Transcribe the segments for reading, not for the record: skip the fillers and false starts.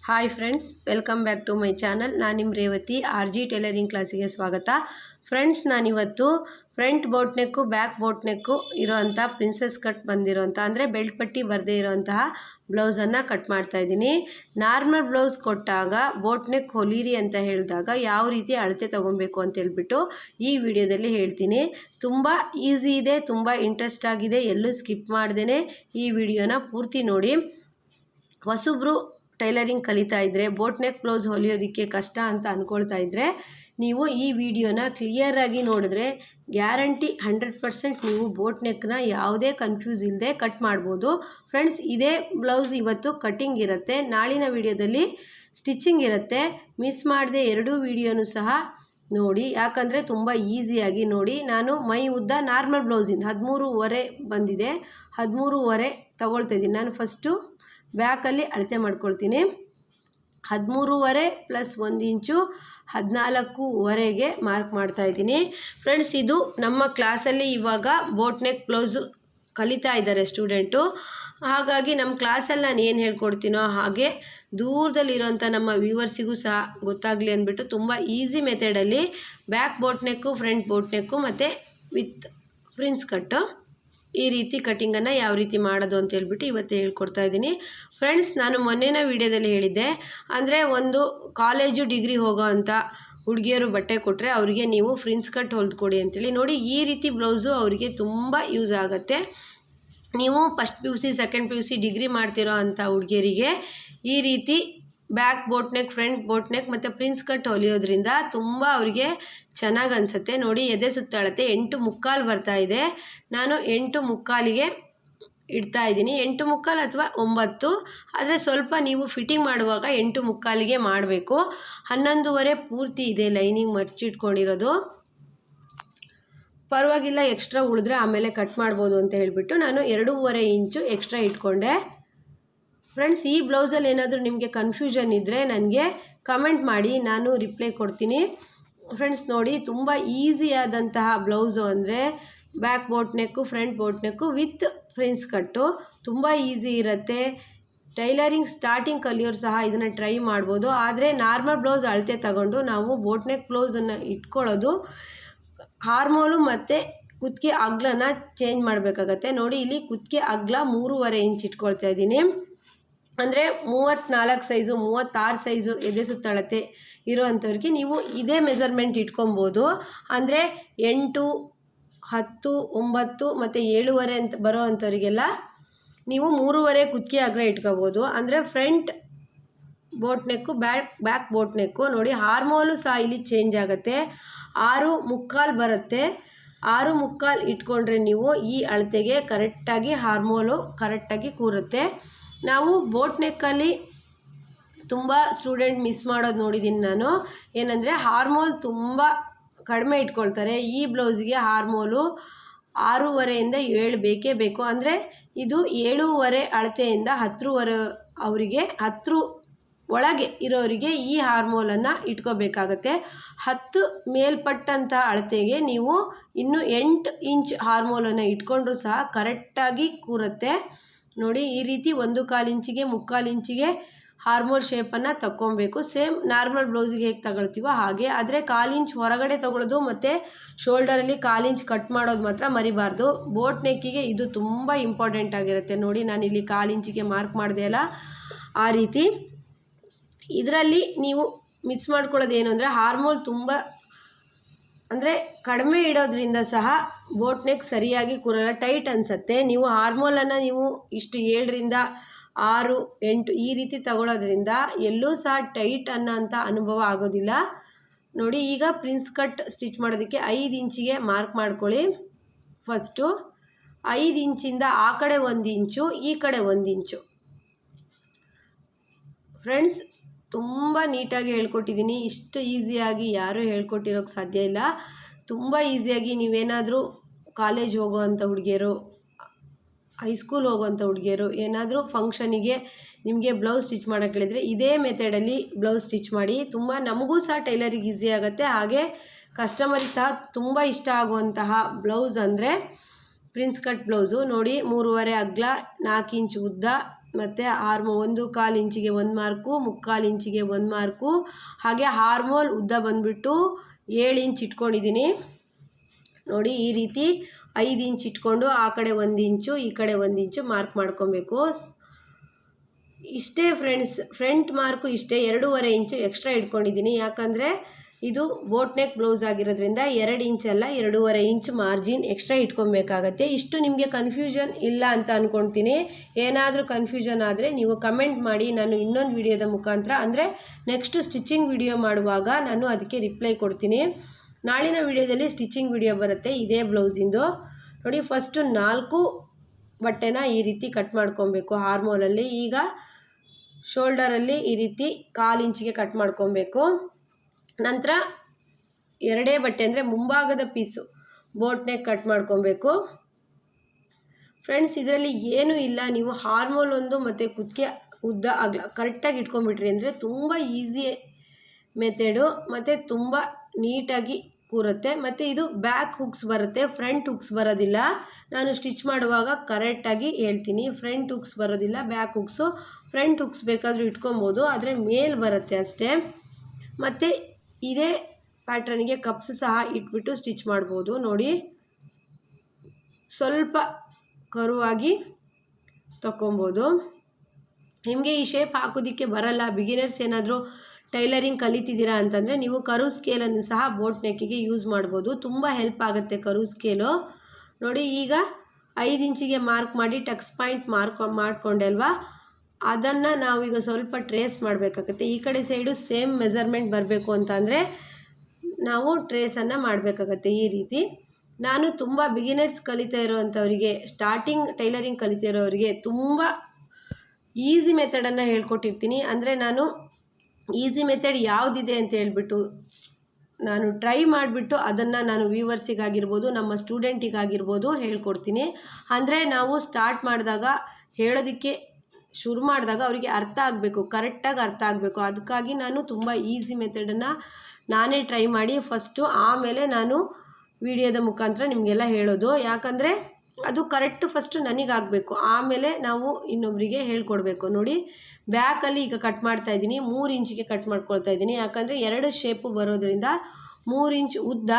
Hi friends, welcome back to my channel. ನಾನು ನಿಮ್ಮ Revathi. R G tailoring ಕ್ಲಾಸಿಗೆ ಸ್ವಾಗತ. ಫ್ರೆಂಡ್ಸ್, ನಾನಿವತ್ತು ಫ್ರಂಟ್ ಬೋಟ್ ನೆಕ್ಕು ಬ್ಯಾಕ್ ಬೋಟ್ ನೆಕ್ಕು ಇರೋವಂಥ ಪ್ರಿನ್ಸೆಸ್ ಕಟ್ ಬಂದಿರೋಂಥ ಅಂದರೆ ಬೆಲ್ಟ್ ಪಟ್ಟಿ ಬರದೇ ಇರೋವಂತಹ ಬ್ಲೌಸನ್ನು ಕಟ್ ಮಾಡ್ತಾ ಇದ್ದೀನಿ. ನಾರ್ಮಲ್ ಬ್ಲೌಸ್ ಕೊಟ್ಟಾಗ ಬೋಟ್ ನೆಕ್ ಹೊಲೀರಿ ಅಂತ ಹೇಳಿದಾಗ ಯಾವ ರೀತಿ ಅಳತೆ ತೊಗೊಬೇಕು ಅಂತ ಹೇಳ್ಬಿಟ್ಟು ಈ ವಿಡಿಯೋದಲ್ಲಿ ಹೇಳ್ತೀನಿ. ತುಂಬ ಈಸಿ ಇದೆ, ತುಂಬ ಇಂಟ್ರೆಸ್ಟ್ ಆಗಿದೆ. ಎಲ್ಲೂ ಸ್ಕಿಪ್ ಮಾಡ್ದೇ ಈ ವಿಡಿಯೋನ ಪೂರ್ತಿ ನೋಡಿ. ಹೊಸಬ್ರು ಟೈಲರಿಂಗ್ ಕಲಿತಾ ಇದ್ದರೆ, ಬೋಟ್ ನೆಕ್ ಬ್ಲೌಸ್ ಹೊಲಿಯೋದಕ್ಕೆ ಕಷ್ಟ ಅಂತ ಅಂದ್ಕೊಳ್ತಾ ಇದ್ದರೆ ನೀವು ಈ ವಿಡಿಯೋನ ಕ್ಲಿಯರಾಗಿ ನೋಡಿದ್ರೆ ಗ್ಯಾರಂಟಿ 100% ನೀವು ಬೋಟ್ ನೆಕ್ನ ಯಾವುದೇ ಕನ್ಫ್ಯೂಸ್ ಇಲ್ಲದೆ ಕಟ್ ಮಾಡ್ಬೋದು. ಫ್ರೆಂಡ್ಸ್, ಇದೇ ಬ್ಲೌಸ್ ಇವತ್ತು ಕಟ್ಟಿಂಗ್ ಇರುತ್ತೆ, ನಾಳಿನ ವಿಡಿಯೋದಲ್ಲಿ ಸ್ಟಿಚಿಂಗ್ ಇರುತ್ತೆ. ಮಿಸ್ ಮಾಡದೆ ಎರಡೂ ವಿಡಿಯೋನೂ ಸಹ ನೋಡಿ, ಯಾಕಂದರೆ ತುಂಬ ಈಸಿಯಾಗಿ ನೋಡಿ. ನಾನು ಮೈ ಉದ್ದ ನಾರ್ಮಲ್ ಬ್ಲೌಸಿಂದ 13.5 ಬಂದಿದೆ, 13.5 ತಗೊಳ್ತಾ ಇದ್ದೀನಿ. ನಾನು ಫಸ್ಟು ಬ್ಯಾಕಲ್ಲಿ ಅಳತೆ ಮಾಡ್ಕೊಳ್ತೀನಿ. 13.5 ಪ್ಲಸ್ 1 ಇಂಚು 14.5 ಮಾರ್ಕ್ ಮಾಡ್ತಾ ಇದ್ದೀನಿ. ಫ್ರೆಂಡ್ಸ್, ಇದು ನಮ್ಮ ಕ್ಲಾಸಲ್ಲಿ ಇವಾಗ ಬೋಟ್ ನೆಕ್ ಬ್ಲೌಸು ಕಲಿತಾ ಇದ್ದಾರೆ ಸ್ಟೂಡೆಂಟು. ಹಾಗಾಗಿ ನಮ್ಮ ಕ್ಲಾಸಲ್ಲಿ ನಾನು ಏನು ಹೇಳ್ಕೊಡ್ತೀನೋ ಹಾಗೆ ದೂರದಲ್ಲಿರೋಂಥ ನಮ್ಮ ವ್ಯೂವರ್ಸಿಗೂ ಸಹ ಗೊತ್ತಾಗಲಿ ಅಂದ್ಬಿಟ್ಟು ತುಂಬ ಈಸಿ ಮೆಥಡಲ್ಲಿ back boat neck, front boat neck ಮತ್ತು ವಿತ್ ಫ್ರಿನ್ಸ್ ಕಟ್ಟು ಈ ರೀತಿ ಕಟ್ಟಿಂಗನ್ನು ಯಾವ ರೀತಿ ಮಾಡೋದು ಅಂತ ಹೇಳ್ಬಿಟ್ಟು ಇವತ್ತು ಹೇಳ್ಕೊಡ್ತಾ ಇದ್ದೀನಿ. ಫ್ರೆಂಡ್ಸ್, ನಾನು ಮೊನ್ನೆನ ವಿಡಿಯೋದಲ್ಲಿ ಹೇಳಿದ್ದೆ, ಅಂದರೆ ಒಂದು ಕಾಲೇಜು ಡಿಗ್ರಿ ಹೋಗೋ ಅಂಥ ಹುಡುಗಿಯರು ಬಟ್ಟೆ ಕೊಟ್ಟರೆ ಅವರಿಗೆ ನೀವು ಫ್ರಿನ್ಸ್ ಕಟ್ ಹೊಲ್ದ್ಕೊಡಿ ಅಂತೇಳಿ. ನೋಡಿ, ಈ ರೀತಿ ಬ್ಲೌಸು ಅವರಿಗೆ ತುಂಬ ಯೂಸ್ ಆಗುತ್ತೆ. ನೀವು first PUC, second PUC degree ಮಾಡ್ತಿರೋ ಅಂಥ ಹುಡುಗಿಯರಿಗೆ ಈ ರೀತಿ back boat neck, front boat neck ಮತ್ತು ಪ್ರಿನ್ಸ್ ಕಟ್ ಹೊಲಿಯೋದ್ರಿಂದ ತುಂಬ ಅವರಿಗೆ ಚೆನ್ನಾಗಿ ಅನಿಸುತ್ತೆ. ನೋಡಿ, ಎದೆ ಸುತ್ತಳತೆ 8.75 ಬರ್ತಾ ಇದೆ. ನಾನು 8.75ಗೆ ಇಡ್ತಾ ಇದ್ದೀನಿ. 8.75 ಅಥವಾ 9, ಆದರೆ ಸ್ವಲ್ಪ ನೀವು ಫಿಟ್ಟಿಂಗ್ ಮಾಡುವಾಗ 8.75ಗೆ ಮಾಡಬೇಕು. 11.5 ಪೂರ್ತಿ ಇದೆ ಲೈನಿಂಗ್ ಮರ್ಚಿಟ್ಕೊಂಡಿರೋದು. ಪರವಾಗಿಲ್ಲ, ಎಕ್ಸ್ಟ್ರಾ ಉಳಿದ್ರೆ ಆಮೇಲೆ ಕಟ್ ಮಾಡ್ಬೋದು ಅಂತ ಹೇಳಿಬಿಟ್ಟು ನಾನು 2.5 ಇಂಚು ಎಕ್ಸ್ಟ್ರಾ ಇಟ್ಕೊಂಡೆ. ಫ್ರೆಂಡ್ಸ್, ಈ ಬ್ಲೌಸಲ್ಲಿ ಏನಾದರೂ ನಿಮಗೆ ಕನ್ಫ್ಯೂಷನ್ ಇದ್ದರೆ ನನಗೆ ಕಮೆಂಟ್ ಮಾಡಿ, ನಾನು ರಿಪ್ಲೈ ಕೊಡ್ತೀನಿ. ಫ್ರೆಂಡ್ಸ್, ನೋಡಿ, ತುಂಬ ಈಸಿಯಾದಂತಹ ಬ್ಲೌಸು ಅಂದರೆ back boat neck, front boat neck with prince cut ತುಂಬ ಈಸಿ ಇರುತ್ತೆ. ಟೈಲರಿಂಗ್ ಸ್ಟಾರ್ಟಿಂಗ್ ಕಲಿಯೋರು ಸಹ ಇದನ್ನು ಟ್ರೈ ಮಾಡ್ಬೋದು. ಆದರೆ ನಾರ್ಮಲ್ ಬ್ಲೌಸ್ ಅಳತೆ ತಗೊಂಡು ನಾವು ಬೋಟ್ ನೆಕ್ ಬ್ಲೌಸನ್ನು ಇಟ್ಕೊಳ್ಳೋದು ಹಾರ್ಮೋಲು ಮತ್ತು ಕುತ್ತಿಗೆ ಅಗ್ಲನ ಚೇಂಜ್ ಮಾಡಬೇಕಾಗತ್ತೆ. ನೋಡಿ, ಇಲ್ಲಿ ಕುತ್ತಿಗೆ ಅಗ್ಲ 3.5 ಇಂಚ್ ಇಟ್ಕೊಳ್ತಾ ಇದ್ದೀನಿ. ಅಂದರೆ 34 ಸೈಜು, 36 ಸೈಜು ಎದೆ ಸುತ್ತಳತೆ ಇರೋವಂಥವ್ರಿಗೆ ನೀವು ಇದೇ ಮೆಜರ್ಮೆಂಟ್ ಇಟ್ಕೊಬೋದು. ಅಂದರೆ 8, 10, 9 ಮತ್ತು 7.5 ಅಂತ ಬರೋ ಅಂಥವ್ರಿಗೆಲ್ಲ ನೀವು 3.5 ಕುತ್ತಿಗೆ ಅಗಲ ಇಟ್ಕೋಬೋದು. ಅಂದರೆ ಫ್ರಂಟ್ ಬೋಟ್ ನೆಕ್ಕು, ಬ್ಯಾಕ್ ಬೋಟ್ ನೆಕ್ಕು ನೋಡಿ, ಹಾರ್ಮೋಲು ಸಹ ಇಲ್ಲಿ ಚೇಂಜ್ ಆಗುತ್ತೆ. 6.75 ಬರುತ್ತೆ. 6.75 ಇಟ್ಕೊಂಡ್ರೆ ನೀವು ಈ ಅಳತೆಗೆ ಕರೆಕ್ಟಾಗಿ ಹಾರ್ಮೋಲು ಕರೆಕ್ಟಾಗಿ ಕೂರುತ್ತೆ. ನಾವು ಬೋಟ್ ನೆಕ್ಕಲ್ಲಿ ತುಂಬ ಸ್ಟೂಡೆಂಟ್ ಮಿಸ್ ಮಾಡೋದು ನೋಡಿದ್ದೀನಿ ನಾನು. ಏನಂದರೆ ಹಾರ್ಮೋಲ್ ತುಂಬ ಕಡಿಮೆ ಇಟ್ಕೊಳ್ತಾರೆ. ಈ ಬ್ಲೌಸಿಗೆ ಹಾರ್ಮೋಲು 6.5ಇಂದ 7 ಬೇಕೇ ಬೇಕು. ಅಂದರೆ ಇದು 7.5 ಅಳತೆಯಿಂದ 10.5 ಅವರಿಗೆ 10 ಒಳಗೆ ಇರೋರಿಗೆ ಈ ಹಾರ್ಮೋಲನ್ನು ಇಟ್ಕೋಬೇಕಾಗತ್ತೆ. 10 ಮೇಲ್ಪಟ್ಟಂಥ ಅಳತೆಗೆ ನೀವು ಇನ್ನು 8 ಇಂಚ್ ಹಾರ್ಮೋಲನ್ನು ಇಟ್ಕೊಂಡ್ರೂ ಸಹ ಕರೆಕ್ಟಾಗಿ ಕೂರುತ್ತೆ. ನೋಡಿ, ಈ ರೀತಿ 1/4 ಇಂಚಿಗೆ 3/4 ಇಂಚಿಗೆ ಹಾರ್ಮೋಲ್ ಶೇಪನ್ನು ತಗೊಬೇಕು. ಸೇಮ್ ನಾರ್ಮಲ್ ಬ್ಲೌಸಿಗೆ ಹೇಗೆ ತಗೊಳ್ತೀವೋ ಹಾಗೆ. ಆದರೆ 1/4 ಇಂಚ್ ಹೊರಗಡೆ ತಗೊಳ್ಳೋದು ಮತ್ತು ಶೋಲ್ಡರಲ್ಲಿ 1/4 ಇಂಚ್ ಕಟ್ ಮಾಡೋದು ಮಾತ್ರ ಮರಿಬಾರ್ದು. ಬೋಟ್ ನೆಕ್ಕಿಗೆ ಇದು ತುಂಬ ಇಂಪಾರ್ಟೆಂಟ್ ಆಗಿರುತ್ತೆ. ನೋಡಿ, ನಾನಿಲ್ಲಿ 1/4 ಇಂಚಿಗೆ ಮಾರ್ಕ್ ಮಾಡಿದೆ ಅಲ್ಲ, ಆ ರೀತಿ. ಇದರಲ್ಲಿ ನೀವು ಮಿಸ್ ಮಾಡ್ಕೊಳ್ಳೋದು ಏನು ಅಂದರೆ ಹಾರ್ಮೋಲ್ ತುಂಬ ಅಂದರೆ ಕಡಿಮೆ ಇಡೋದ್ರಿಂದ ಸಹ ಬೋಟ್ ನೆಕ್ ಸರಿಯಾಗಿ ಕೂರಲ್ಲ, ಟೈಟ್ ಅನಿಸುತ್ತೆ. ನೀವು ಹಾರ್ಮೋಲನ್ನು ನೀವು ಇಷ್ಟು 7ರಿಂದ 6, 8 ಈ ರೀತಿ ತಗೊಳ್ಳೋದ್ರಿಂದ ಎಲ್ಲೂ ಸಹ ಟೈಟ್ ಅನ್ನೋಂಥ ಅನುಭವ ಆಗೋದಿಲ್ಲ. ನೋಡಿ, ಈಗ ಪ್ರಿನ್ಸ್ ಕಟ್ ಸ್ಟಿಚ್ ಮಾಡೋದಕ್ಕೆ 5 ಇಂಚಿಗೆ ಮಾರ್ಕ್ ಮಾಡ್ಕೊಳ್ಳಿ. ಫಸ್ಟು 5 ಇಂಚಿಂದ ಆ ಕಡೆ 1 ಇಂಚು, ಈ ಕಡೆ 1 ಇಂಚು. ಫ್ರೆಂಡ್ಸ್, ತುಂಬ ನೀಟಾಗಿ ಹೇಳ್ಕೊಟ್ಟಿದ್ದೀನಿ. ಇಷ್ಟು ಈಸಿಯಾಗಿ ಯಾರೂ ಹೇಳ್ಕೊಟ್ಟಿರೋಕ್ಕೆ ಸಾಧ್ಯ ಇಲ್ಲ. ತುಂಬ ಈಸಿಯಾಗಿ ನೀವೇನಾದರೂ ಕಾಲೇಜ್ ಹೋಗೋವಂಥ ಹುಡುಗಿಯರು, ಹೈಸ್ಕೂಲ್ ಹೋಗೋವಂಥ ಹುಡುಗಿಯರು ಏನಾದರೂ ಫಂಕ್ಷನಿಗೆ ನಿಮಗೆ ಬ್ಲೌಸ್ ಸ್ಟಿಚ್ ಮಾಡೋಕ್ಕೆ ಹೇಳಿದರೆ ಇದೇ ಮೆಥಡಲ್ಲಿ ಬ್ಲೌಸ್ ಸ್ಟಿಚ್ ಮಾಡಿ. ತುಂಬ ನಮಗೂ ಸಹ ಟೈಲರಿಗೆ ಈಸಿ ಆಗುತ್ತೆ, ಹಾಗೆ ಕಸ್ಟಮರಿಗೆ ಸಹ ತುಂಬ ಇಷ್ಟ ಆಗುವಂತಹ ಬ್ಲೌಸ್ ಅಂದರೆ ಪ್ರಿನ್ಸ್ ಕಟ್ ಬ್ಲೌಸು. ನೋಡಿ, 3.5 ಅಗಲ, 4 ಇಂಚ್ ಉದ್ದ, ಮತ್ತು ಒಂದು 1/4 ಇಂಚಿಗೆ 1 ಮಾರ್ಕು, 3/4 ಇಂಚಿಗೆ 1 ಮಾರ್ಕು, ಹಾಗೆ ಆರ್ಮೋಲ್ ಉದ್ದ ಬಂದುಬಿಟ್ಟು 7 ಇಂಚ್ ಇಟ್ಕೊಂಡಿದ್ದೀನಿ ನೋಡಿ. ಈ ರೀತಿ 5 ಇಂಚ್ ಇಟ್ಕೊಂಡು ಆ ಕಡೆ 1 ಇಂಚು ಈ ಕಡೆ 1 ಇಂಚು ಮಾರ್ಕ್ ಮಾಡ್ಕೊಬೇಕು. ಇಷ್ಟೇ ಫ್ರೆಂಡ್ಸ್, ಫ್ರಂಟ್ ಮಾರ್ಕು ಇಷ್ಟೇ. 2.5 ಇಂಚು ಎಕ್ಸ್ಟ್ರಾ ಇಟ್ಕೊಂಡಿದ್ದೀನಿ, ಯಾಕಂದರೆ ಇದು ಬೋಟ್ ನೆಕ್ ಬ್ಲೌಸ್ ಆಗಿರೋದ್ರಿಂದ 2 ಇಂಚಲ್ಲ 2.5 ಇಂಚ್ ಮಾರ್ಜಿನ್ ಎಕ್ಸ್ಟ್ರಾ ಇಟ್ಕೊಬೇಕಾಗತ್ತೆ. ಇಷ್ಟು ನಿಮಗೆ ಕನ್ಫ್ಯೂಷನ್ ಇಲ್ಲ ಅಂತ ಅಂದ್ಕೊಳ್ತೀನಿ. ಏನಾದರೂ ಕನ್ಫ್ಯೂಷನ್ ಆದರೆ ನೀವು ಕಮೆಂಟ್ ಮಾಡಿ, ನಾನು ಇನ್ನೊಂದು ವಿಡಿಯೋದ ಮುಖಾಂತರ ಅಂದರೆ ನೆಕ್ಸ್ಟ್ ಸ್ಟಿಚಿಂಗ್ ವಿಡಿಯೋ ಮಾಡುವಾಗ ನಾನು ಅದಕ್ಕೆ ರಿಪ್ಲೈ ಕೊಡ್ತೀನಿ. ನಾಳಿನ ವಿಡಿಯೋದಲ್ಲಿ ಸ್ಟಿಚಿಂಗ್ ವಿಡಿಯೋ ಬರುತ್ತೆ ಇದೇ ಬ್ಲೌಸಿಂದು ನೋಡಿ. ಫಸ್ಟು 4 ಬಟ್ಟೆನ ಈ ರೀತಿ ಕಟ್ ಮಾಡ್ಕೊಬೇಕು ಆರ್ಮೋಲಲ್ಲಿ. ಈಗ ಶೋಲ್ಡರಲ್ಲಿ ಈ ರೀತಿ 1/4 ಇಂಚಿಗೆ ಕಟ್ ಮಾಡ್ಕೊಬೇಕು. ನಂತರ 2 ಬಟ್ಟೆ ಅಂದರೆ ಮುಂಭಾಗದ ಪೀಸು ಬೋಟ್ ನೆಕ್ ಕಟ್ ಮಾಡ್ಕೊಬೇಕು ಫ್ರೆಂಡ್ಸ್. ಇದರಲ್ಲಿ ಏನೂ ಇಲ್ಲ, ನೀವು ಆರ್ಮೋಲ್ ಒಂದು ಮತ್ತು ಕುತ್ತಿಗೆ ಉದ್ದ ಅಗಲ ಕರೆಕ್ಟಾಗಿ ಇಟ್ಕೊಂಡ್ಬಿಟ್ರಿ ಅಂದರೆ ತುಂಬ ಈಸಿ ಮೆಥಡು ಮತ್ತು ತುಂಬ ನೀಟಾಗಿ ಕೂರುತ್ತೆ. ಮತ್ತು ಇದು ಬ್ಯಾಕ್ ಹುಕ್ಸ್ ಬರುತ್ತೆ, ಫ್ರಂಟ್ ಹುಕ್ಸ್ ಬರೋದಿಲ್ಲ. ನಾನು ಸ್ಟಿಚ್ ಮಾಡುವಾಗ ಕರೆಕ್ಟಾಗಿ ಹೇಳ್ತೀನಿ, ಫ್ರಂಟ್ ಹುಕ್ಸ್ ಬರೋದಿಲ್ಲ, ಬ್ಯಾಕ್ ಹುಕ್ಸು. ಫ್ರಂಟ್ ಹುಕ್ಸ್ ಬೇಕಾದರೂ ಇಟ್ಕೊಬೋದು, ಆದರೆ ಮೇಲ್ ಬರುತ್ತೆ ಅಷ್ಟೇ. ಮತ್ತು ಇದೇ ಪ್ಯಾಟ್ರನ್ಗೆ ಕಪ್ಸ್ ಸಹ ಇಟ್ಬಿಟ್ಟು ಸ್ಟಿಚ್ ಮಾಡ್ಬೋದು ನೋಡಿ. ಸ್ವಲ್ಪ ಕರುವಾಗಿ ತಗೊಬೋದು. ನಿಮಗೆ ಈ ಶೇಪ್ ಹಾಕೋದಕ್ಕೆ ಬರಲ್ಲ, ಬಿಗಿನರ್ಸ್ ಏನಾದರೂ ಟೈಲರಿಂಗ್ ಕಲಿತಿದ್ದೀರಾ ಅಂತಂದರೆ ನೀವು ಕರು ಸ್ಕೇಲನ್ನು ಸಹ ಬೋಟ್ ನೆಕ್ಕಿಗೆ ಯೂಸ್ ಮಾಡ್ಬೋದು, ತುಂಬ ಹೆಲ್ಪ್ ಆಗುತ್ತೆ ಕರು ಸ್ಕೇಲು ನೋಡಿ. ಈಗ 5 ಇಂಚಿಗೆ ಮಾರ್ಕ್ ಮಾಡಿ ಟಕ್ಸ್ ಪಾಯಿಂಟ್ ಮಾಡಿಕೊಂಡೆ ಅಲ್ವಾ, ಅದನ್ನು ನಾವೀಗ ಸ್ವಲ್ಪ ಟ್ರೇಸ್ ಮಾಡಬೇಕಾಗುತ್ತೆ. ಈ ಕಡೆ ಸೈಡು ಸೇಮ್ ಮೆಜರ್ಮೆಂಟ್ ಬರಬೇಕು ಅಂತಂದರೆ ನಾವು ಟ್ರೇಸನ್ನು ಮಾಡಬೇಕಾಗತ್ತೆ ಈ ರೀತಿ. ನಾನು ತುಂಬ ಬಿಗಿನರ್ಸ್ ಕಲಿತಾ ಇರೋವಂಥವರಿಗೆ, ಸ್ಟಾರ್ಟಿಂಗ್ ಟೈಲರಿಂಗ್ ಕಲಿತಾ ಇರೋರಿಗೆ ತುಂಬ ಈಸಿ ಮೆಥಡನ್ನು ಹೇಳ್ಕೊಟ್ಟಿರ್ತೀನಿ. ಅಂದರೆ ನಾನು ಈಸಿ ಮೆಥಡ್ ಯಾವುದಿದೆ ಅಂತ ಹೇಳ್ಬಿಟ್ಟು ನಾನು ಟ್ರೈ ಮಾಡಿಬಿಟ್ಟು ಅದನ್ನು ನಾನು ವ್ಯೂವರ್ಸಿಗಾಗಿರ್ಬೋದು ನಮ್ಮ ಸ್ಟೂಡೆಂಟಿಗಾಗಿರ್ಬೋದು ಹೇಳ್ಕೊಡ್ತೀನಿ. ಅಂದರೆ ನಾವು ಸ್ಟಾರ್ಟ್ ಮಾಡಿದಾಗ ಹೇಳೋದಕ್ಕೆ ಶುರು ಮಾಡಿದಾಗ ಅವರಿಗೆ ಅರ್ಥ ಆಗಬೇಕು, ಕರೆಕ್ಟಾಗಿ ಅರ್ಥ ಆಗಬೇಕು. ಅದಕ್ಕಾಗಿ ನಾನು ತುಂಬ ಈಸಿ ಮೆಥಡನ್ನು ನಾನೇ ಟ್ರೈ ಮಾಡಿ ಫಸ್ಟು ಆಮೇಲೆ ನಾನು ವಿಡಿಯೋದ ಮುಖಾಂತರ ನಿಮಗೆಲ್ಲ ಹೇಳೋದು. ಯಾಕಂದರೆ ಅದು ಕರೆಕ್ಟು ಫಸ್ಟು ನನಗಾಗಬೇಕು, ಆಮೇಲೆ ನಾವು ಇನ್ನೊಬ್ಬರಿಗೆ ಹೇಳ್ಕೊಡ್ಬೇಕು ನೋಡಿ. ಬ್ಯಾಕಲ್ಲಿ ಈಗ ಕಟ್ ಮಾಡ್ತಾಯಿದ್ದೀನಿ, 3 ಇಂಚಿಗೆ ಕಟ್ ಮಾಡ್ಕೊಳ್ತಾ ಇದ್ದೀನಿ. ಯಾಕಂದರೆ 2 ಶೇಪು ಬರೋದ್ರಿಂದ 3 ಇಂಚ್ ಉದ್ದ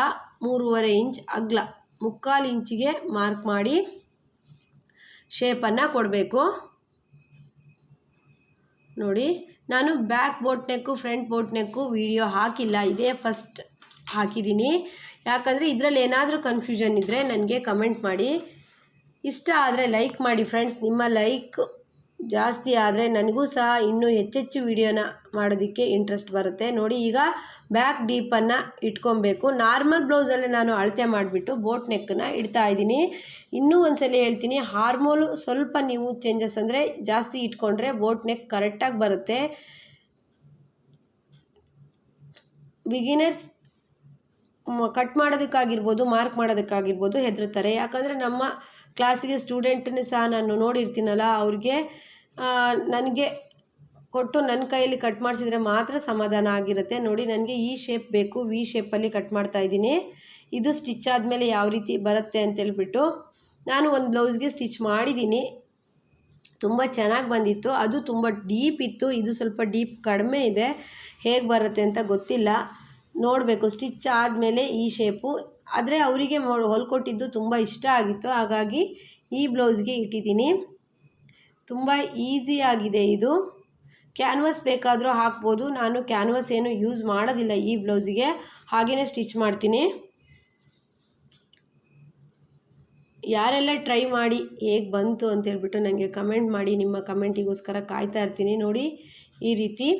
3.5 ಇಂಚ್ ಅಗಲ 3/4 ಇಂಚಿಗೆ ಮಾರ್ಕ್ ಮಾಡಿ ಶೇಪನ್ನು ಕೊಡಬೇಕು ನೋಡಿ. ನಾನು back boat neck front boat ನೆಕ್ಕು ವಿಡಿಯೋ ಹಾಕಿಲ್ಲ, ಇದೇ ಫಸ್ಟ್ ಹಾಕಿದ್ದೀನಿ. ಯಾಕಂದರೆ ಇದರಲ್ಲಿ ಏನಾದರೂ ಕನ್ಫ್ಯೂಷನ್ ಇದ್ದರೆ ನನಗೆ ಕಮೆಂಟ್ ಮಾಡಿ. ಇಷ್ಟ ಆದರೆ ಲೈಕ್ ಮಾಡಿ ಫ್ರೆಂಡ್ಸ್, ನಿಮ್ಮ ಲೈಕ್ ಜಾಸ್ತಿ ಆದರೆ ನನಗೂ ಸಹ ಇನ್ನೂ ಹೆಚ್ಚೆಚ್ಚು ವಿಡಿಯೋನ ಮಾಡೋದಕ್ಕೆ ಇಂಟ್ರೆಸ್ಟ್ ಬರುತ್ತೆ ನೋಡಿ. ಈಗ ಬ್ಯಾಕ್ ಡೀಪನ್ನು ಇಟ್ಕೊಬೇಕು. ನಾರ್ಮಲ್ ಬ್ಲೌಸಲ್ಲೇ ನಾನು ಅಳತೆ ಮಾಡಿಬಿಟ್ಟು ಬೋಟ್ ನೆಕ್ಕನ್ನು ಇಡ್ತಾ ಇದ್ದೀನಿ. ಇನ್ನೂ ಒಂದ್ಸಲ ಹೇಳ್ತೀನಿ, ಹಾರ್ಮೋಲು ಸ್ವಲ್ಪ ನೀವು ಚೇಂಜಸ್ ಅಂದರೆ ಜಾಸ್ತಿ ಇಟ್ಕೊಂಡ್ರೆ ಬೋಟ್ ನೆಕ್ ಕರೆಕ್ಟಾಗಿ ಬರುತ್ತೆ. ಬಿಗಿನರ್ಸ್ ಕಟ್ ಮಾಡೋದಕ್ಕಾಗಿರ್ಬೋದು ಮಾರ್ಕ್ ಮಾಡೋದಕ್ಕಾಗಿರ್ಬೋದು ಹೆದರ್ತಾರೆ. ಯಾಕಂದರೆ ನಮ್ಮ ಕ್ಲಾಸಿಗೆ ಸ್ಟೂಡೆಂಟನ್ನು ಸಹ ನಾನು ನೋಡಿರ್ತೀನಲ್ಲ, ಅವ್ರಿಗೆ ನನಗೆ ಕೊಟ್ಟು ನನ್ನ ಕೈಯಲ್ಲಿ ಕಟ್ ಮಾಡಿಸಿದ್ರೆ ಮಾತ್ರ ಸಮಾಧಾನ ಆಗಿರುತ್ತೆ ನೋಡಿ. ನನಗೆ ಈ ಶೇಪ್ ಬೇಕು, ವಿ ಶೇಪಲ್ಲಿ ಕಟ್ ಮಾಡ್ತಾಯಿದ್ದೀನಿ. ಇದು ಸ್ಟಿಚ್ ಆದಮೇಲೆ ಯಾವ ರೀತಿ ಬರುತ್ತೆ ಅಂತೇಳ್ಬಿಟ್ಟು ನಾನು ಒಂದು ಬ್ಲೌಸ್ಗೆ ಸ್ಟಿಚ್ ಮಾಡಿದ್ದೀನಿ, ತುಂಬ ಚೆನ್ನಾಗಿ ಬಂದಿತ್ತು. ಅದು ತುಂಬ ಡೀಪ್ ಇತ್ತು, ಇದು ಸ್ವಲ್ಪ ಡೀಪ್ ಕಡಿಮೆ ಇದೆ. ಹೇಗೆ ಬರುತ್ತೆ ಅಂತ ಗೊತ್ತಿಲ್ಲ, ನೋಡಬೇಕು ಸ್ಟಿಚ್ ಆದಮೇಲೆ ಈ ಶೇಪು. ಆದರೆ ಅವರಿಗೆ ಹೊಲ್ಕೊಟ್ಟಿದ್ದು ತುಂಬ ಇಷ್ಟ ಆಗಿತ್ತು, ಹಾಗಾಗಿ ಈ ಬ್ಲೌಸ್ಗೆ ಇಟ್ಟಿದ್ದೀನಿ. ತುಂಬ ಈಸಿಯಾಗಿದೆ ಇದು. ಕ್ಯಾನ್ವಾಸ್ ಬೇಕಾದರೂ ಹಾಕ್ಬೋದು, ನಾನು ಕ್ಯಾನ್ವಾಸ್ ಏನು ಯೂಸ್ ಮಾಡೋದಿಲ್ಲ ಈ ಬ್ಲೌಸಿಗೆ, ಹಾಗೆಯೇ ಸ್ಟಿಚ್ ಮಾಡ್ತೀನಿ. ಯಾರೆಲ್ಲ ಟ್ರೈ ಮಾಡಿ ಹೇಗೆ ಬಂತು ಅಂತೇಳ್ಬಿಟ್ಟು ನನಗೆ ಕಮೆಂಟ್ ಮಾಡಿ, ನಿಮ್ಮ ಕಮೆಂಟಿಗೋಸ್ಕರ ಕಾಯ್ತಾ ಇರ್ತೀನಿ ನೋಡಿ. ಈ ರೀತಿ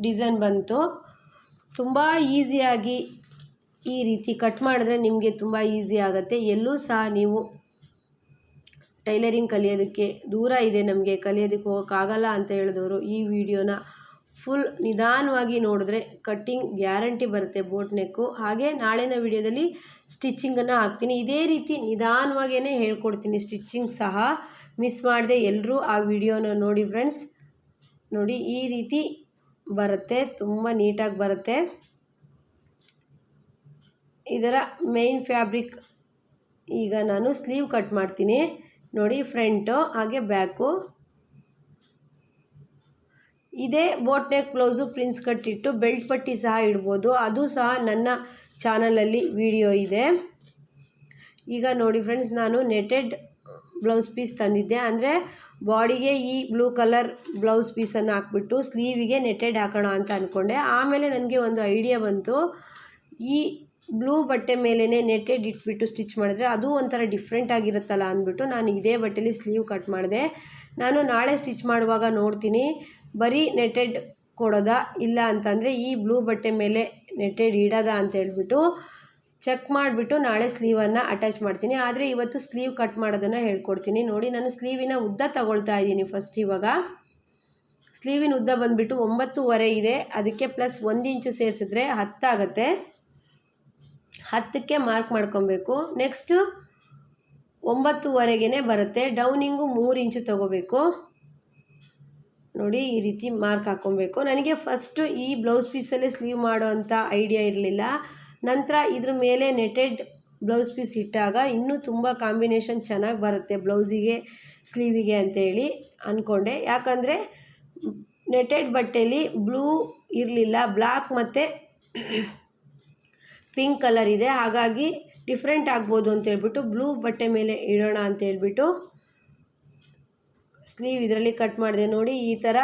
ಡಿಸೈನ್ ಬಂತು. ತುಂಬ ಈಸಿಯಾಗಿ ಈ ರೀತಿ ಕಟ್ ಮಾಡಿದ್ರೆ ನಿಮಗೆ ತುಂಬ ಈಸಿ ಆಗುತ್ತೆ. ಎಲ್ಲೂ ಸಹ ನೀವು ಟೈಲರಿಂಗ್ ಕಲಿಯೋದಕ್ಕೆ ದೂರ ಇದೆ, ನಮಗೆ ಕಲಿಯೋದಕ್ಕೆ ಹೋಗೋಕ್ಕಾಗಲ್ಲ ಅಂತ ಹೇಳಿದವರು ಈ ವಿಡಿಯೋನ ಫುಲ್ ನಿಧಾನವಾಗಿ ನೋಡಿದ್ರೆ ಕಟ್ಟಿಂಗ್ ಗ್ಯಾರಂಟಿ ಬರುತ್ತೆ ಬೋಟ್ ನೆಕ್ಕು. ಹಾಗೆ ನಾಳಿನ ವಿಡಿಯೋದಲ್ಲಿ ಸ್ಟಿಚಿಂಗನ್ನು ಹಾಕ್ತೀನಿ, ಇದೇ ರೀತಿ ನಿಧಾನವಾಗೇ ಹೇಳ್ಕೊಡ್ತೀನಿ ಸ್ಟಿಚಿಂಗ್ ಸಹ. ಮಿಸ್ ಮಾಡದೆ ಎಲ್ಲರೂ ಆ ವಿಡಿಯೋನ ನೋಡಿ ಫ್ರೆಂಡ್ಸ್. ನೋಡಿ ಈ ರೀತಿ ಬರುತ್ತೆ, ತುಂಬ ನೀಟಾಗಿ ಬರುತ್ತೆ. ಇದರ ಮೇನ್ ಫ್ಯಾಬ್ರಿಕ್ ಈಗ ನಾನು ಸ್ಲೀವ್ ಕಟ್ ಮಾಡ್ತೀನಿ. ನೋಡಿ ಫ್ರಂಟು ಹಾಗೆ ಬ್ಯಾಕು. ಇದೇ boat neck blouse prince cut ಇಟ್ಟು ಬೆಲ್ಟ್ ಪಟ್ಟಿ ಸಹ ಇಡ್ಬೋದು, ಅದು ಸಹ ನನ್ನ ಚಾನಲಲ್ಲಿ ವಿಡಿಯೋ ಇದೆ. ಈಗ ನೋಡಿ ಫ್ರೆಂಡ್ಸ್, ನಾನು ನೆಟೆಡ್ ಬ್ಲೌಸ್ ಪೀಸ್ ತಂದಿದ್ದೆ, ಅಂದರೆ ಬಾಡಿಗೆ ಈ ಬ್ಲೂ ಕಲರ್ ಬ್ಲೌಸ್ ಪೀಸನ್ನು ಹಾಕ್ಬಿಟ್ಟು ಸ್ಲೀವಿಗೆ ನೆಟೆಡ್ ಹಾಕೋಣ ಅಂತ ಅಂದ್ಕೊಂಡೆ. ಆಮೇಲೆ ನನಗೆ ಒಂದು ಐಡಿಯಾ ಬಂತು, ಈ ಬ್ಲೂ ಬಟ್ಟೆ ಮೇಲೇ ನೆಟೆಡ್ ಇಟ್ಬಿಟ್ಟು ಸ್ಟಿಚ್ ಮಾಡಿದ್ರೆ ಅದು ಒಂಥರ ಡಿಫ್ರೆಂಟ್ ಆಗಿರುತ್ತಲ್ಲ ಅಂದ್ಬಿಟ್ಟು ನಾನು ಇದೇ ಬಟ್ಟೆಲಿ ಸ್ಲೀವ್ ಕಟ್ ಮಾಡಿದೆ. ನಾನು ನಾಳೆ ಸ್ಟಿಚ್ ಮಾಡುವಾಗ ನೋಡ್ತೀನಿ ಬರೀ ನೆಟೆಡ್ ಕೊಡೋದಾ ಇಲ್ಲ ಅಂತಂದರೆ ಈ ಬ್ಲೂ ಬಟ್ಟೆ ಮೇಲೆ ನೆಟೆಡ್ ಇಡೋದಾ ಅಂತ ಹೇಳ್ಬಿಟ್ಟು ಚೆಕ್ ಮಾಡಿಬಿಟ್ಟು ನಾಳೆ ಸ್ಲೀವನ್ನು ಅಟ್ಯಾಚ್ ಮಾಡ್ತೀನಿ. ಆದರೆ ಇವತ್ತು ಸ್ಲೀವ್ ಕಟ್ ಮಾಡೋದನ್ನು ಹೇಳ್ಕೊಡ್ತೀನಿ. ನೋಡಿ, ನಾನು ಸ್ಲೀವಿನ ಉದ್ದ ತಗೊಳ್ತಾ ಇದ್ದೀನಿ. ಫಸ್ಟ್ ಇವಾಗ ಸ್ಲೀವಿನ ಉದ್ದ ಬಂದುಬಿಟ್ಟು 9.5 ಇದೆ. ಅದಕ್ಕೆ ಪ್ಲಸ್ 1 ಇಂಚು ಸೇರಿಸಿದ್ರೆ 10 ಆಗುತ್ತೆ. 10ಕ್ಕೆ ಮಾರ್ಕ್ ಮಾಡ್ಕೊಬೇಕು. ನೆಕ್ಸ್ಟು 9.5ಗೆ ಬರುತ್ತೆ. ಡೌನಿಂಗು 3 ಇಂಚು ತೊಗೋಬೇಕು. ನೋಡಿ, ಈ ರೀತಿ ಮಾರ್ಕ್ ಹಾಕ್ಕೊಬೇಕು. ನನಗೆ ಫಸ್ಟು ಈ ಬ್ಲೌಸ್ ಪೀಸಲ್ಲೇ ಸ್ಲೀವ್ ಮಾಡೋ ಅಂಥ ಐಡಿಯಾ ಇರಲಿಲ್ಲ. ನಂತರ ಇದ್ರ ಮೇಲೆ ನೆಟೆಡ್ ಬ್ಲೌಸ್ ಪೀಸ್ ಇಟ್ಟಾಗ ಇನ್ನೂ ತುಂಬ ಕಾಂಬಿನೇಷನ್ ಚೆನ್ನಾಗಿ ಬರುತ್ತೆ ಬ್ಲೌಸಿಗೆ ಸ್ಲೀವಿಗೆ ಅಂತೇಳಿ ಅಂದ್ಕೊಂಡೆ. ಯಾಕಂದರೆ ನೆಟೆಡ್ ಬಟ್ಟೆಯಲ್ಲಿ ಬ್ಲೂ ಇರಲಿಲ್ಲ, ಬ್ಲ್ಯಾಕ್ ಮತ್ತು ಪಿಂಕ್ ಕಲರ್ ಇದೆ. ಹಾಗಾಗಿ ಡಿಫ್ರೆಂಟ್ ಆಗ್ಬೋದು ಅಂತೇಳ್ಬಿಟ್ಟು ಬ್ಲೂ ಬಟ್ಟೆ ಮೇಲೆ ಇಡೋಣ ಅಂತೇಳ್ಬಿಟ್ಟು ಸ್ಲೀವ್ ಇದರಲ್ಲಿ ಕಟ್ ಮಾಡಿದೆ. ನೋಡಿ, ಈ ಥರ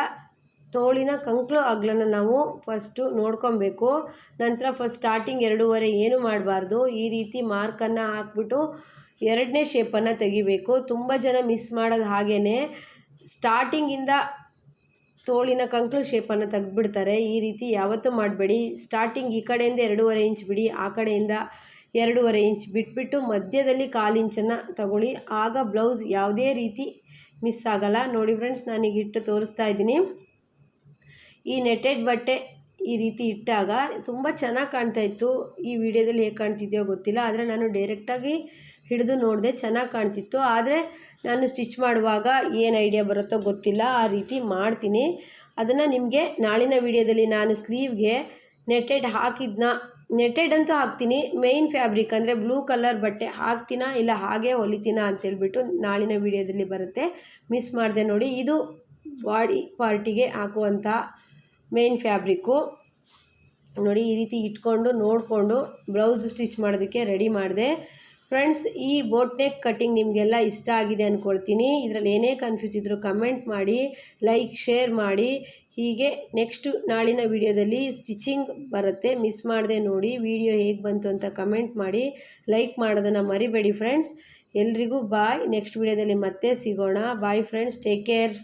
ತೋಳಿನ ಕಂಕ್ಳು ಅಗಲನ ನಾವು ಫಸ್ಟು ನೋಡ್ಕೊಬೇಕು. ನಂತರ ಫಸ್ಟ್ ಸ್ಟಾರ್ಟಿಂಗ್ 2.5 ಏನು ಮಾಡಬಾರ್ದು. ಈ ರೀತಿ ಮಾರ್ಕನ್ನು ಹಾಕ್ಬಿಟ್ಟು 2ನೇ ಶೇಪನ್ನು ತೆಗಿಬೇಕು. ತುಂಬ ಜನ ಮಿಸ್ ಮಾಡೋದು ಹಾಗೇ ಸ್ಟಾರ್ಟಿಂಗಿಂದ ತೋಳಿನ ಕಂಕ್ಳು ಶೇಪನ್ನು ತೆಗೆದುಬಿಡ್ತಾರೆ. ಈ ರೀತಿ ಯಾವತ್ತೂ ಮಾಡಬೇಡಿ. ಸ್ಟಾರ್ಟಿಂಗ್ ಈ ಕಡೆಯಿಂದ 2.5 ಇಂಚ್ ಬಿಡಿ, ಆ ಕಡೆಯಿಂದ 2.5 ಇಂಚ್ ಬಿಟ್ಬಿಟ್ಟು ಮಧ್ಯದಲ್ಲಿ 1/4 ಇಂಚನ್ನು ತಗೊಳ್ಳಿ. ಆಗ ಬ್ಲೌಸ್ ಯಾವುದೇ ರೀತಿ ಮಿಸ್ ಆಗಲ್ಲ. ನೋಡಿ ಫ್ರೆಂಡ್ಸ್, ನಾನೀಗ ಇಟ್ಟು ತೋರಿಸ್ತಾ ಇದ್ದೀನಿ. ಈ ನೆಟೆಡ್ ಬಟ್ಟೆ ಈ ರೀತಿ ಇಟ್ಟಾಗ ತುಂಬ ಚೆನ್ನಾಗಿ ಕಾಣ್ತಾಯಿತ್ತು. ಈ ವಿಡಿಯೋದಲ್ಲಿ ಹೇಗೆ ಕಾಣ್ತಿದೆಯೋ ಗೊತ್ತಿಲ್ಲ, ಆದರೆ ನಾನು ಡೈರೆಕ್ಟಾಗಿ ಹಿಡಿದು ನೋಡಿದೆ, ಚೆನ್ನಾಗಿ ಕಾಣ್ತಿತ್ತು. ಆದರೆ ನಾನು ಸ್ಟಿಚ್ ಮಾಡುವಾಗ ಏನು ಐಡಿಯಾ ಬರುತ್ತೋ ಗೊತ್ತಿಲ್ಲ, ಆ ರೀತಿ ಮಾಡ್ತೀನಿ. ಅದನ್ನು ನಿಮಗೆ ನಾಳಿನ ವಿಡಿಯೋದಲ್ಲಿ ನಾನು ಸ್ಲೀವ್ಗೆ ನೆಟೆಡ್ ಹಾಕಿದ್ನ, ನೆಟೆಡ್ ಅಂತೂ ಹಾಕ್ತೀನಿ, ಮೇಯ್ನ್ ಫ್ಯಾಬ್ರಿಕ್ ಅಂದರೆ ಬ್ಲೂ ಕಲರ್ ಬಟ್ಟೆ ಹಾಕ್ತೀನಾ ಇಲ್ಲ ಹಾಗೆ ಹೊಲಿತೀನಾ ಅಂತೇಳ್ಬಿಟ್ಟು ನಾಳಿನ ವಿಡಿಯೋದಲ್ಲಿ ಬರುತ್ತೆ. ಮಿಸ್ ಮಾಡಿದೆ ನೋಡಿ. ಇದು ಬಾಡಿ ಪಾರ್ಟಿಗೆ ಹಾಕುವಂಥ ಮೇಯ್ನ್ ಫ್ಯಾಬ್ರಿಕ್ಕು. ನೋಡಿ, ಈ ರೀತಿ ಇಟ್ಕೊಂಡು ನೋಡಿಕೊಂಡು ಬ್ಲೌಸ್ ಸ್ಟಿಚ್ ಮಾಡೋದಕ್ಕೆ ರೆಡಿ ಮಾಡಿದೆ. ಫ್ರೆಂಡ್ಸ್, ಈ ಬೋಟ್ ನೆಕ್ ಕಟ್ಟಿಂಗ್ ನಿಮಗೆಲ್ಲ ಇಷ್ಟ ಆಗಿದೆ ಅಂದ್ಕೊಳ್ತೀನಿ. ಇದರಲ್ಲಿ ಏನೇ ಕನ್ಫ್ಯೂಸ್ ಇದ್ದರೂ ಕಮೆಂಟ್ ಮಾಡಿ, ಲೈಕ್, ಶೇರ್ ಮಾಡಿ. ಹೀಗೆ ನೆಕ್ಸ್ಟು ನಾಳಿನ ವಿಡಿಯೋದಲ್ಲಿ ಸ್ಟಿಚಿಂಗ್ ಬರುತ್ತೆ, ಮಿಸ್ ಮಾಡದೆ ನೋಡಿ. ವಿಡಿಯೋ ಹೇಗೆ ಬಂತು ಅಂತ ಕಮೆಂಟ್ ಮಾಡಿ, ಲೈಕ್ ಮಾಡೋದನ್ನು ಮರಿಬೇಡಿ ಫ್ರೆಂಡ್ಸ್. ಎಲ್ರಿಗೂ ಬಾಯ್. ನೆಕ್ಸ್ಟ್ ವಿಡಿಯೋದಲ್ಲಿ ಮತ್ತೆ ಸಿಗೋಣ. Bye friends, take care.